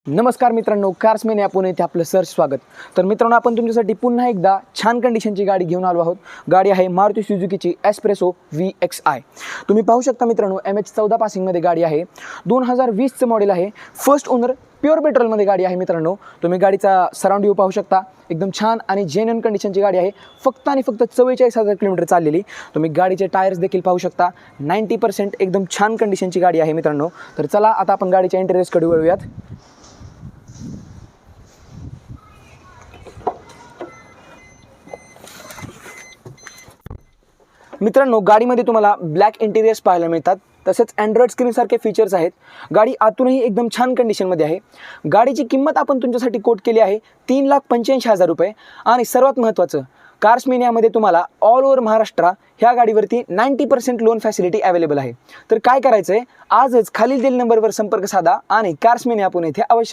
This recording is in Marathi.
नमस्कार मित्रांनो, कार्समॅन या पुणे येथे आपलं सहर्ष स्वागत. तर मित्रांनो, आपण तुमच्यासाठी पुन्हा एकदा छान कंडिशनची गाडी घेऊन आलो आहोत. गाडी आहे मारुती सुझुकीची एस्प्रेसो VXI. तुम्ही पाहू शकता मित्रांनो, MH14 पासिंगमध्ये गाडी आहे. 2020चं मॉडेल आहे. फर्स्ट ओनर, प्युअर पेट्रोलमध्ये गाडी आहे. मित्रांनो, तुम्ही गाडीचा सराउंड व्ह्यू पाहू शकता. एकदम छान आणि जेन्युइन कंडिशनची गाडी आहे. फक्त आणि फक्त 44,000 किलोमीटर चाललेली. तुम्ही गाडीचे टायर्स देखील पाहू शकता. 90% एकदम छान कंडिशनची गाडी आहे मित्रांनो. तर चला आता आपण गाडीच्या इंटेरियर्सकडे वळूयात. मित्रांनो, गाडीमध्ये तुम्हाला ब्लॅक इंटिरियर्स पाहायला मिळतात. तसेच अँड्रॉइड स्क्रीनसारखे फीचर्स आहेत. गाडी आतूनही एकदम छान कंडिशनमध्ये आहे. गाडीची किंमत आपण तुमच्यासाठी कोट केली आहे 3,85,000 रुपये. आणि सर्वात महत्त्वाचं, कार्समॅन यामध्ये तुम्हाला ऑल ओव्हर महाराष्ट्र ह्या गाडीवरती 90% लोन फॅसिलिटी अवेलेबल आहे. तर काय करायचं आहे, आजच खालील दिलेल्या नंबरवर संपर्क साधा आणि कार्समॅन या पुणे येथे अवश्य